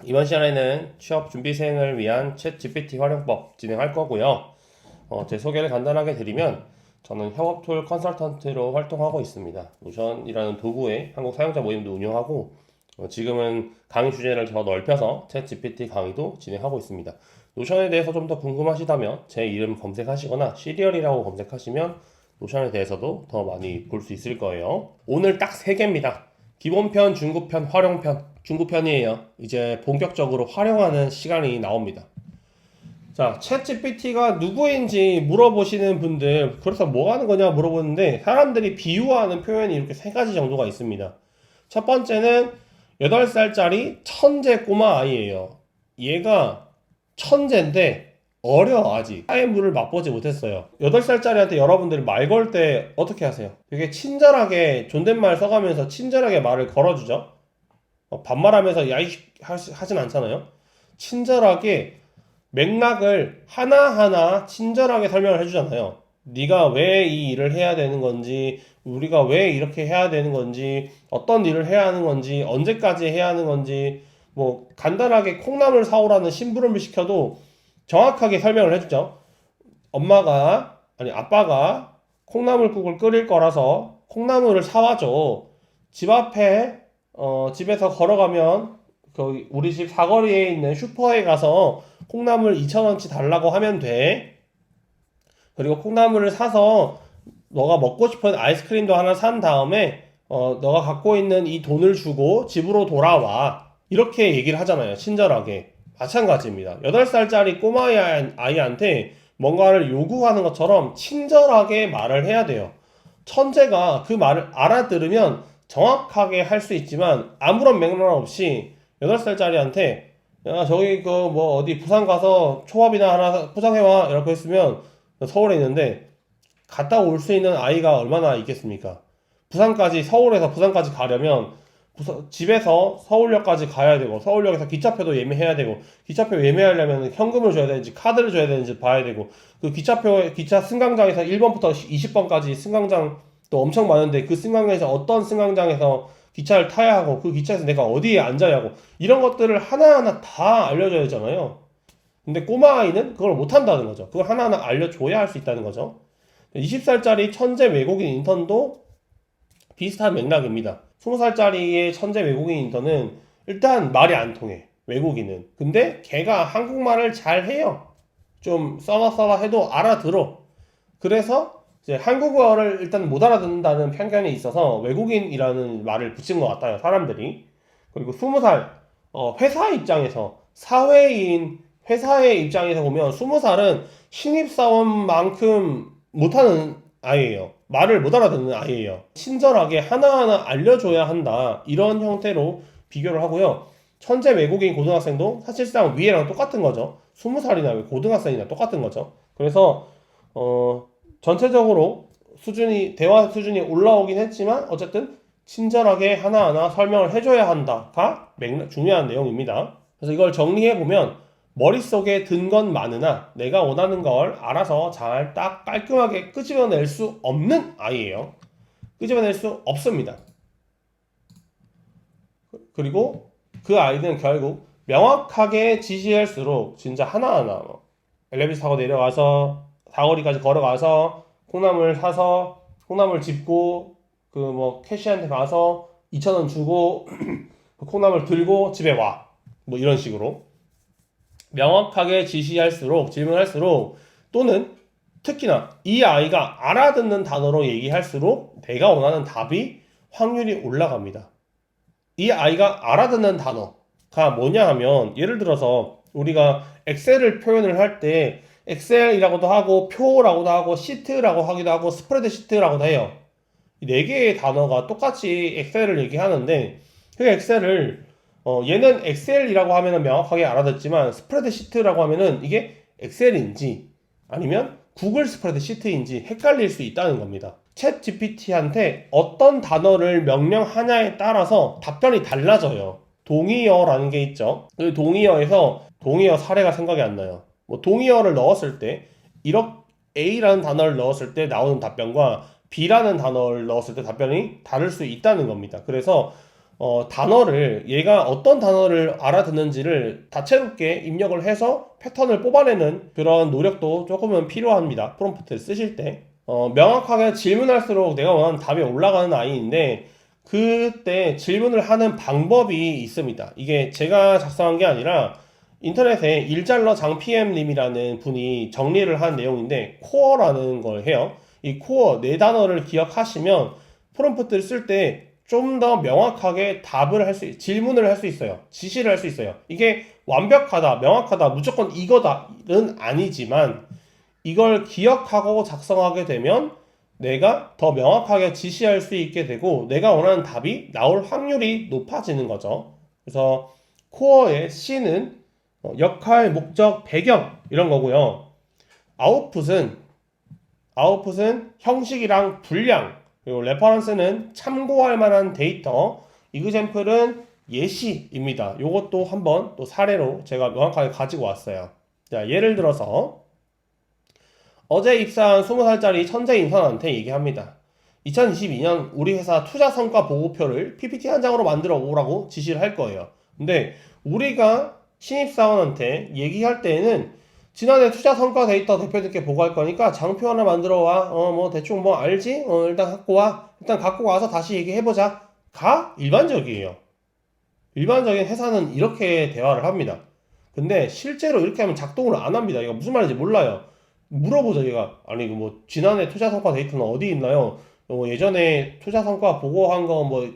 이번 시간에는 취업 준비생을 위한 챗 GPT 활용법 진행할 거고요. 제 소개를 간단하게 드리면 저는 협업툴 컨설턴트로 활동하고 있습니다. 노션이라는 도구의 한국 사용자 모임도 운영하고 지금은 강의 주제를 더 넓혀서 챗 GPT 강의도 진행하고 있습니다. 노션에 대해서 좀 더 궁금하시다면 제 이름 검색하시거나 시리얼이라고 검색하시면 노션에 대해서도 더 많이 볼 수 있을 거예요. 오늘 딱 3개입니다. 기본편, 중급편, 활용편. 중급편이에요. 이제 본격적으로 활용하는 시간이 나옵니다. 자, 챗 GPT가 누구인지 물어보시는 분들, 그래서 뭐 하는 거냐 물어보는데, 사람들이 비유하는 표현이 이렇게 3가지 정도가 있습니다. 첫 번째는 8살짜리 천재 꼬마 아이예요. 얘가 천재인데, 어려, 아직. 사회 물을 맛보지 못했어요. 8살짜리한테 여러분들이 말 걸 때 어떻게 하세요? 되게 친절하게 존댓말 써가면서 친절하게 말을 걸어주죠? 반말하면서 야이 하진 않잖아요. 친절하게 맥락을 하나하나 친절하게 설명을 해주잖아요. 네가 왜 이 일을 해야 되는 건지, 우리가 왜 이렇게 해야 되는 건지, 어떤 일을 해야 하는 건지, 언제까지 해야 하는 건지, 뭐 간단하게 콩나물 사오라는 심부름을 시켜도 정확하게 설명을 해주죠. 아빠가 콩나물국을 끓일 거라서 콩나물을 사와줘. 집 앞에 집에서 걸어가면 우리 집 사거리에 있는 슈퍼에 가서 콩나물 2,000원치 달라고 하면 돼. 그리고 콩나물을 사서 너가 먹고 싶은 아이스크림도 하나 산 다음에 너가 갖고 있는 이 돈을 주고 집으로 돌아와. 이렇게 얘기를 하잖아요. 친절하게. 마찬가지입니다. 8살짜리 꼬마 아이한테 뭔가를 요구하는 것처럼 친절하게 말을 해야 돼요. 천재가 그 말을 알아들으면 정확하게 할 수 있지만 아무런 맥락 없이 8살짜리한테 야 저기 그 뭐 어디 부산 가서 초밥이나 하나 포장해와 이렇게 했으면 서울에 있는데 갔다 올 수 있는 아이가 얼마나 있겠습니까? 서울에서 부산까지 가려면 집에서 서울역까지 가야 되고 서울역에서 기차표도 예매해야 되고 기차표 예매하려면 현금을 줘야 되는지 카드를 줘야 되는지 봐야 되고 그 기차 승강장에서 1번부터 20번까지 승강장도 엄청 많은데 그 승강장에서 어떤 승강장에서 기차를 타야 하고 그 기차에서 내가 어디에 앉아야 하고 이런 것들을 하나하나 다 알려줘야 되잖아요. 근데 꼬마 아이는 그걸 못 한다는 거죠. 그걸 하나하나 알려줘야 할 수 있다는 거죠. 20살짜리 천재 외국인 인턴도 비슷한 맥락입니다. 20살짜리의 천재 외국인 인턴은 일단 말이 안 통해. 외국인은. 근데 걔가 한국말을 잘 해요. 좀 써봐 해도 알아들어. 그래서 이제 한국어를 일단 못 알아듣는다는 편견이 있어서 외국인이라는 말을 붙인 것 같아요. 사람들이. 그리고 20살 회사 입장에서 회사의 입장에서 보면 20살은 신입사원만큼 못하는 아이예요. 말을 못 알아듣는 아이예요. 친절하게 하나하나 알려줘야 한다. 이런 형태로 비교를 하고요. 천재 외국인 고등학생도 사실상 위에랑 똑같은 거죠. 20살이나 고등학생이나 똑같은 거죠. 그래서 전체적으로 대화 수준이 올라오긴 했지만 어쨌든 친절하게 하나하나 설명을 해줘야 한다가 중요한 내용입니다. 그래서 이걸 정리해보면 머릿속에 든 건 많으나 내가 원하는 걸 알아서 잘 딱 깔끔하게 끄집어낼 수 없는 아이예요. 끄집어낼 수 없습니다. 그리고 그 아이는 결국 명확하게 지시할수록 진짜 하나하나 엘리베이터 타고 내려가서 사거리까지 걸어가서 콩나물 사서 콩나물 집고 그 뭐 캐시한테 가서 2,000원 주고 그 콩나물 들고 집에 와. 뭐 이런 식으로 명확하게 지시할수록 질문할수록 또는 특히나 이 아이가 알아듣는 단어로 얘기할수록 내가 원하는 답이 확률이 올라갑니다. 이 아이가 알아듣는 단어가 뭐냐 하면 예를 들어서 우리가 엑셀을 표현을 할 때 엑셀이라고도 하고 표라고도 하고 시트라고 하기도 하고 스프레드시트라고도 해요. 이 네 개의 단어가 똑같이 엑셀을 얘기하는데 그 엑셀을 얘는 엑셀이라고 하면은 명확하게 알아듣지만 스프레드시트라고 하면은 이게 엑셀인지 아니면 구글 스프레드시트인지 헷갈릴 수 있다는 겁니다. 챗 GPT한테 어떤 단어를 명령하냐에 따라서 답변이 달라져요. 동의어라는 게 있죠. 그 동의어 사례가 생각이 안 나요. 뭐 동의어를 넣었을 때 A라는 단어를 넣었을 때 나오는 답변과 B라는 단어를 넣었을 때 답변이 다를 수 있다는 겁니다. 그래서 단어를 얘가 어떤 단어를 알아듣는지를 다채롭게 입력을 해서 패턴을 뽑아내는 그런 노력도 조금은 필요합니다. 프롬프트를 쓰실 때. 명확하게 질문할수록 내가 원하는 답이 올라가는 아이인데 그때 질문을 하는 방법이 있습니다. 이게 제가 작성한 게 아니라 인터넷에 일잘러 장PM님이라는 분이 정리를 한 내용인데 코어라는 걸 해요. 이 코어 네 단어를 기억하시면 프롬프트를 쓸 때 좀 더 명확하게 답을 할 수, 질문을 할 수 있어요. 지시를 할 수 있어요. 이게 완벽하다, 명확하다, 무조건 이거다는 아니지만 이걸 기억하고 작성하게 되면 내가 더 명확하게 지시할 수 있게 되고 내가 원하는 답이 나올 확률이 높아지는 거죠. 그래서 코어의 C는 역할, 목적, 배경 이런 거고요. 아웃풋은 형식이랑 분량, 그리고 레퍼런스는 참고할 만한 데이터, 이그젬플은 예시입니다. 이것도 한번 또 사례로 제가 명확하게 가지고 왔어요. 자, 예를 들어서 어제 입사한 20살짜리 천재 인턴한테 얘기합니다. 2022년 우리 회사 투자 성과 보고표를 PPT 한 장으로 만들어 오라고 지시를 할 거예요. 근데 우리가 신입사원한테 얘기할 때에는 지난해 투자 성과 데이터 대표님께 보고할 거니까 장표 하나 만들어 와. 뭐 대충 뭐 알지? 일단 갖고 와. 일단 갖고 와서 다시 얘기해보자. 가 일반적이에요. 일반적인 회사는 이렇게 대화를 합니다. 근데 실제로 이렇게 하면 작동을 안 합니다. 이거 무슨 말인지 몰라요. 물어보죠, 얘가. 아니, 뭐, 지난해 투자 성과 데이터는 어디 있나요? 예전에 투자 성과 보고한 거 뭐,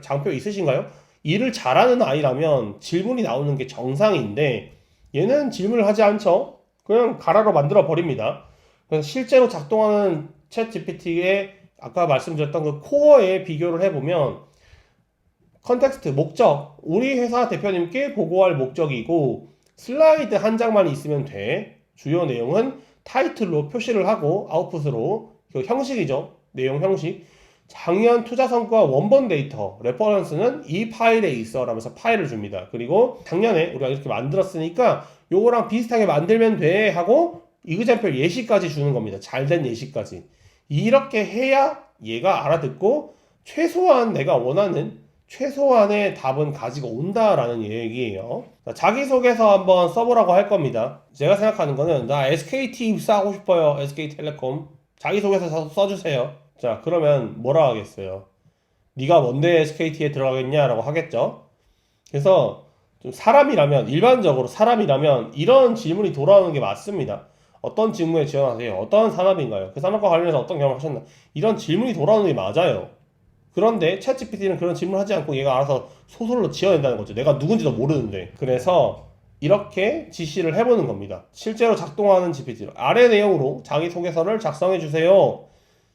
장표 있으신가요? 일을 잘하는 아이라면 질문이 나오는 게 정상인데, 얘는 질문을 하지 않죠? 그냥 가라로 만들어 버립니다. 그래서 실제로 작동하는 챗 GPT의 아까 말씀드렸던 그 코어에 비교를 해보면, 컨텍스트, 목적, 우리 회사 대표님께 보고할 목적이고, 슬라이드 한 장만 있으면 돼. 주요 내용은 타이틀로 표시를 하고 아웃풋으로 그 형식이죠. 내용 형식. 작년 투자 성과 원본 데이터 레퍼런스는 이 파일에 있어 라면서 파일을 줍니다. 그리고 작년에 우리가 이렇게 만들었으니까 요거랑 비슷하게 만들면 돼 하고 이그젬플 예시까지 주는 겁니다. 잘된 예시까지. 이렇게 해야 얘가 알아듣고 최소한 내가 원하는 최소한의 답은 가지고 온다라는 얘기예요. 자기소개서 한번 써보라고 할 겁니다. 제가 생각하는 거는 나 SKT 입사하고 싶어요. SK텔레콤. 자기소개서 써주세요. 자, 그러면 뭐라 하겠어요? 네가 뭔데 SKT에 들어가겠냐라고 하겠죠. 그래서 좀 사람이라면 일반적으로 사람이라면 이런 질문이 돌아오는 게 맞습니다. 어떤 직무에 지원하세요? 어떤 산업인가요? 그 산업과 관련해서 어떤 경험을 하셨나? 이런 질문이 돌아오는 게 맞아요. 그런데 챗GPT는 그런 질문을 하지 않고 얘가 알아서 소설로 지어낸다는 거죠. 내가 누군지도 모르는데. 그래서 이렇게 지시를 해보는 겁니다. 실제로 작동하는 GPT로 아래 내용으로 자기소개서를 작성해 주세요.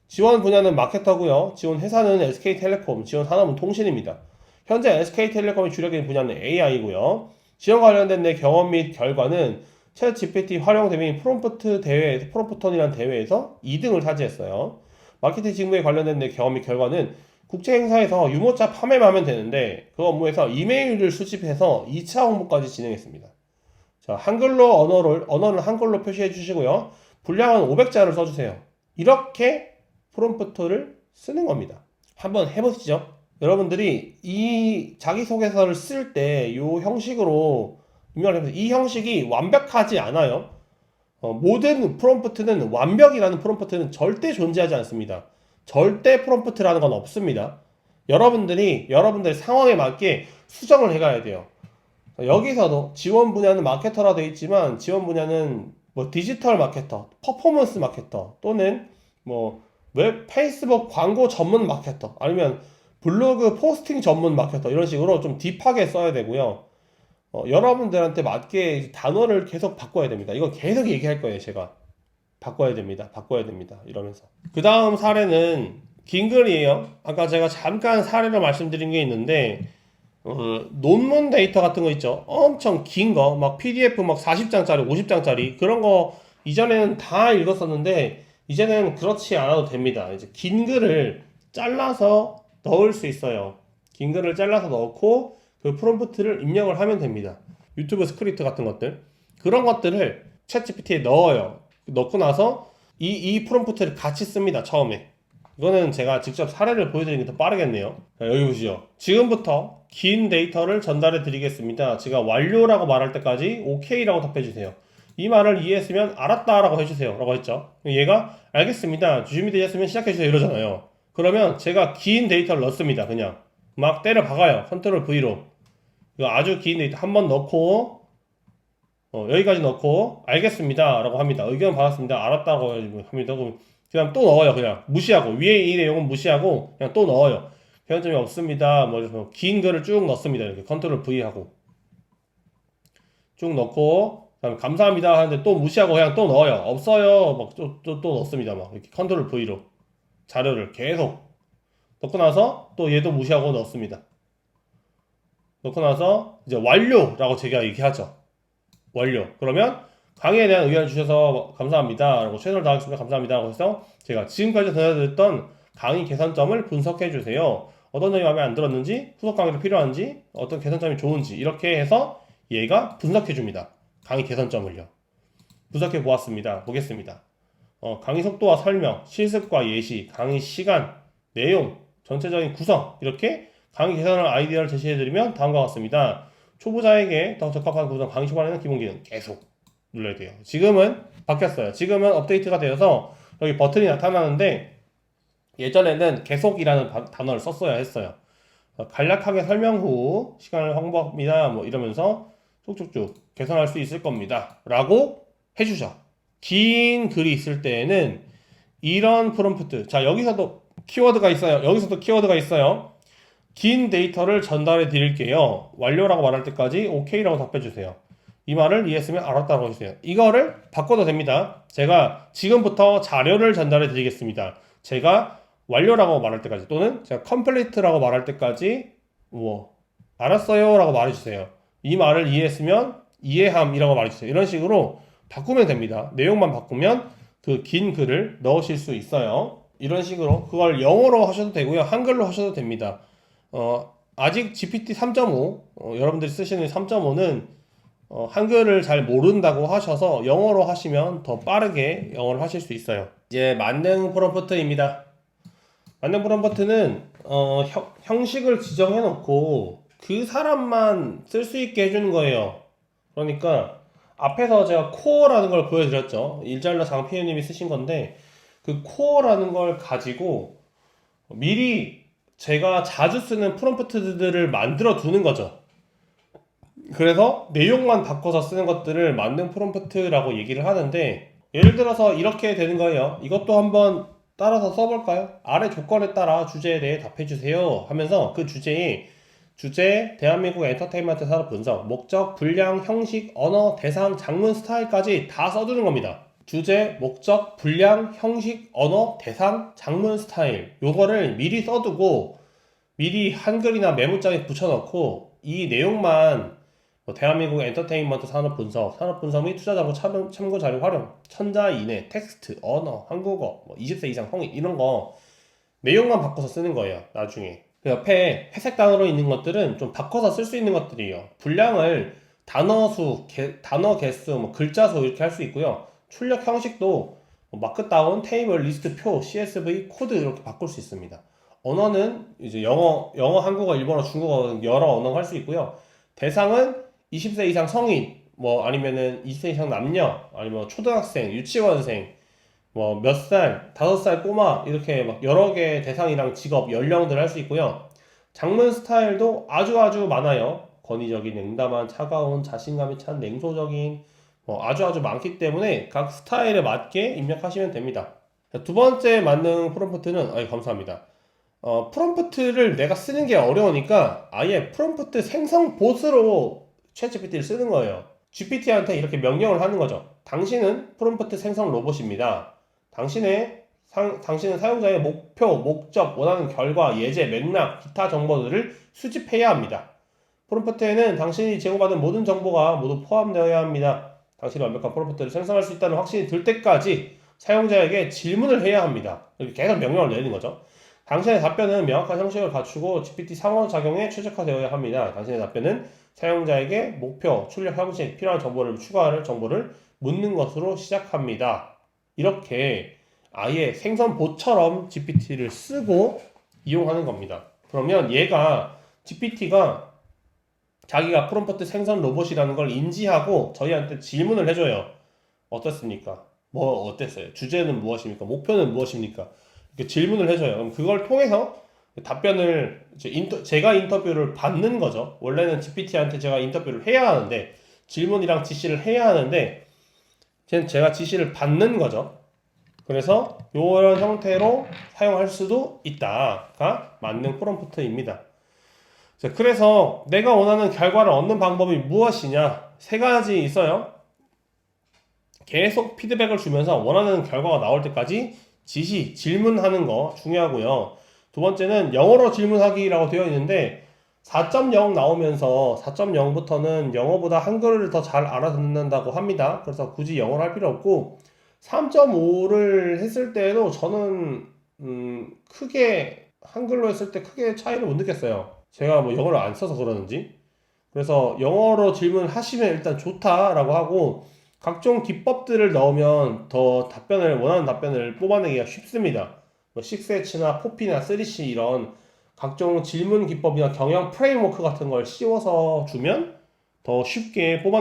지원 분야는 마케터고요. 지원 회사는 SK텔레콤, 지원 산업은 통신입니다. 현재 SK텔레콤이 주력인 분야는 AI고요. 지원 관련된 내 경험 및 결과는 챗GPT 활용 대비 프롬프트 대회에서 프롬프턴이라는 대회에서 2등을 차지했어요. 마케팅 직무에 관련된 내 경험 및 결과는 국제 행사에서 유모차 판매만 하면 되는데 그 업무에서 이메일을 수집해서 2차 홍보까지 진행했습니다. 자, 언어를 한글로 표시해 주시고요. 분량은 500자를 써주세요. 이렇게 프롬프트를 쓰는 겁니다. 한번 해보시죠. 여러분들이 이 자기소개서를 쓸 때 이 형식으로 입력을 해보세요. 이 형식이 완벽하지 않아요. 모든 프롬프트는 완벽이라는 프롬프트는 절대 존재하지 않습니다. 절대 프롬프트라는 건 없습니다. 여러분들의 상황에 맞게 수정을 해가야 돼요. 여기서도 지원 분야는 마케터라 되어 있지만 지원 분야는 뭐 디지털 마케터, 퍼포먼스 마케터 또는 뭐 웹, 페이스북 광고 전문 마케터 아니면 블로그 포스팅 전문 마케터 이런 식으로 좀 딥하게 써야 되고요. 여러분들한테 맞게 단어를 계속 바꿔야 됩니다. 이거 계속 얘기할 거예요, 제가. 바꿔야 됩니다. 이러면서. 그 다음 사례는 긴 글이에요. 아까 제가 잠깐 사례를 말씀드린 게 있는데, 논문 데이터 같은 거 있죠. 엄청 긴 거, 막 PDF 막 40장짜리, 50장짜리, 그런 거 이전에는 다 읽었었는데, 이제는 그렇지 않아도 됩니다. 이제 긴 글을 잘라서 넣을 수 있어요. 긴 글을 잘라서 넣고, 그 프롬프트를 입력을 하면 됩니다. 유튜브 스크립트 같은 것들. 그런 것들을 챗GPT에 넣어요. 넣고 나서 이 프롬프트를 같이 씁니다. 처음에. 이거는 제가 직접 사례를 보여드리는 게 더 빠르겠네요. 자, 여기 보시죠. 지금부터 긴 데이터를 전달해 드리겠습니다. 제가 완료라고 말할 때까지 OK라고 답해주세요. 이 말을 이해했으면 알았다라고 해주세요. 라고 했죠. 얘가 알겠습니다. 준비되셨으면 시작해주세요. 이러잖아요. 그러면 제가 긴 데이터를 넣습니다. 그냥 막 때려 박아요. 컨트롤 V로. 이거 아주 긴 데이터 한 번 넣고 여기까지 넣고 알겠습니다 라고 합니다. 의견 받았습니다. 알았다고 합니다. 그냥 또 넣어요. 그냥 무시하고 위에 이 내용은 무시하고 그냥 또 넣어요. 개선점이 없습니다. 뭐 긴 글을 쭉 넣습니다. 이렇게 컨트롤 V 하고 쭉 넣고 그다음에 감사합니다 하는데 또 무시하고 그냥 또 넣어요. 없어요. 막 또 넣습니다. 막 이렇게 컨트롤 V로 자료를 계속 넣고 나서 또 얘도 무시하고 넣습니다. 넣고 나서 이제 완료라고 제가 얘기하죠. 완료. 그러면 강의에 대한 의견을 주셔서 감사합니다. 라고 최선을 다하겠습니다. 감사합니다. 라고 해서 제가 지금까지 전해드렸던 강의 개선점을 분석해 주세요. 어떤 점이 마음에 안 들었는지, 후속 강의도 필요한지, 어떤 개선점이 좋은지 이렇게 해서 얘가 분석해 줍니다. 강의 개선점을요. 분석해 보았습니다. 보겠습니다. 강의 속도와 설명, 실습과 예시, 강의 시간, 내용, 전체적인 구성 이렇게 강의 개선할 아이디어를 제시해드리면 다음과 같습니다. 초보자에게 더 적합한 구성 강의 초반에는 기본 기능 계속 눌러야 돼요. 지금은 바뀌었어요. 지금은 업데이트가 되어서 여기 버튼이 나타나는데 예전에는 계속이라는 단어를 썼어야 했어요. 간략하게 설명 후 시간을 확보합니다. 뭐 이러면서 쭉쭉쭉 개선할 수 있을 겁니다. 라고 해주죠. 긴 글이 있을 때에는 이런 프롬프트. 자, 여기서도 키워드가 있어요. 여기서도 키워드가 있어요. 긴 데이터를 전달해 드릴게요. 완료라고 말할 때까지 OK라고 답해 주세요. 이 말을 이해했으면 알았다고 해주세요. 이거를 바꿔도 됩니다. 제가 지금부터 자료를 전달해 드리겠습니다. 제가 완료라고 말할 때까지 또는 제가 컴플리트라고 말할 때까지 뭐 알았어요 라고 말해주세요. 이 말을 이해했으면 이해함이라고 말해주세요. 이런 식으로 바꾸면 됩니다. 내용만 바꾸면 그 긴 글을 넣으실 수 있어요. 이런 식으로 그걸 영어로 하셔도 되고요. 한글로 하셔도 됩니다. 아직 GPT 3.5 여러분들이 쓰시는 3.5는 한글을 잘 모른다고 하셔서 영어로 하시면 더 빠르게 영어를 하실 수 있어요. 이제 만능 프롬프트입니다. 만능 프롬프트는 형식을 지정해 놓고 그 사람만 쓸 수 있게 해주는 거예요. 그러니까 앞에서 제가 코어라는 걸 보여드렸죠. 일잘러 장피디님이 쓰신 건데 그 코어라는 걸 가지고 미리 제가 자주 쓰는 프롬프트들을 만들어 두는 거죠. 그래서 내용만 바꿔서 쓰는 것들을 만능 프롬프트라고 얘기를 하는데 예를 들어서 이렇게 되는 거예요. 이것도 한번 따라서 써볼까요? 아래 조건에 따라 주제에 대해 답해주세요 하면서 그 주제, 대한민국 엔터테인먼트 산업 분석, 목적, 분량, 형식, 언어, 대상, 장문, 스타일까지 다 써두는 겁니다. 주제, 목적, 분량, 형식, 언어, 대상, 장문, 스타일 요거를 미리 써두고 미리 한글이나 메모장에 붙여넣고 이 내용만 대한민국 엔터테인먼트 산업 분석 및 투자 정보 참고 자료 활용, 천자 이내, 텍스트, 언어, 한국어, 20세 이상 성인 이런 거 내용만 바꿔서 쓰는 거예요. 나중에 그 옆에 회색 단어로 있는 것들은 좀 바꿔서 쓸 수 있는 것들이에요. 분량을 단어 수, 단어 개수, 글자 수 이렇게 할 수 있고요. 출력 형식도 마크다운, 테이블, 리스트, 표, CSV, 코드 이렇게 바꿀 수 있습니다. 언어는 이제 영어, 한국어, 일본어, 중국어 여러 언어가 할 수 있고요. 대상은 20세 이상 성인, 아니면은 20세 이상 남녀, 아니면 초등학생, 유치원생, 몇 살, 5살 꼬마 이렇게 막 여러 개의 대상이랑 직업, 연령들 할 수 있고요. 장문 스타일도 아주 많아요. 권위적인, 냉담한, 차가운, 자신감이 찬, 냉소적인 아주 많기 때문에 각 스타일에 맞게 입력하시면 됩니다. 두 번째 만능 프롬프트는 감사합니다. 프롬프트를 내가 쓰는 게 어려우니까 아예 프롬프트 생성 봇으로 챗GPT를 쓰는 거예요. GPT한테 이렇게 명령을 하는 거죠. 당신은 프롬프트 생성 로봇입니다. 당신은 사용자의 목표, 목적, 원하는 결과, 예제, 맥락, 기타 정보들을 수집해야 합니다. 프롬프트에는 당신이 제공받은 모든 정보가 모두 포함되어야 합니다. 당신이 완벽한 프롬프트를 생성할 수 있다는 확신이 들 때까지 사용자에게 질문을 해야 합니다. 이렇게 계속 명령을 내리는 거죠. 당신의 답변은 명확한 형식을 갖추고 GPT 상호작용에 최적화되어야 합니다. 당신의 답변은 사용자에게 목표, 출력 형식, 필요한 정보를 추가할 정보를 묻는 것으로 시작합니다. 이렇게 아예 생선봇처럼 GPT를 쓰고 이용하는 겁니다. 그러면 얘가 GPT가 자기가 프롬프트 생선 로봇이라는 걸 인지하고 저희한테 질문을 해줘요. 어떻습니까? 뭐 어땠어요? 주제는 무엇입니까? 목표는 무엇입니까? 이렇게 질문을 해줘요. 그럼 그걸 통해서 답변을 제가 인터뷰를 받는 거죠. 원래는 GPT한테 제가 인터뷰를 해야 하는데 질문이랑 지시를 해야 하는데 제가 지시를 받는 거죠. 그래서 이런 형태로 사용할 수도 있다가 맞는 프롬프트입니다. 자, 그래서 내가 원하는 결과를 얻는 방법이 무엇이냐? 세 가지 있어요. 계속 피드백을 주면서 원하는 결과가 나올 때까지 질문하는 거 중요하고요. 두 번째는 영어로 질문하기라고 되어 있는데 4.0 나오면서 4.0부터는 영어보다 한글을 더 잘 알아듣는다고 합니다. 그래서 굳이 영어를 할 필요 없고 3.5를 했을 때도 저는 크게 한글로 했을 때 크게 차이를 못 느꼈어요. 제가 뭐 영어를 안 써서 그러는지. 그래서 영어로 질문하시면 일단 좋다라고 하고 각종 기법들을 넣으면 더 원하는 답변을 뽑아내기가 쉽습니다. 뭐 6H나 4P나 3C 이런 각종 질문 기법이나 경영 프레임워크 같은 걸 씌워서 주면 더 쉽게 뽑아내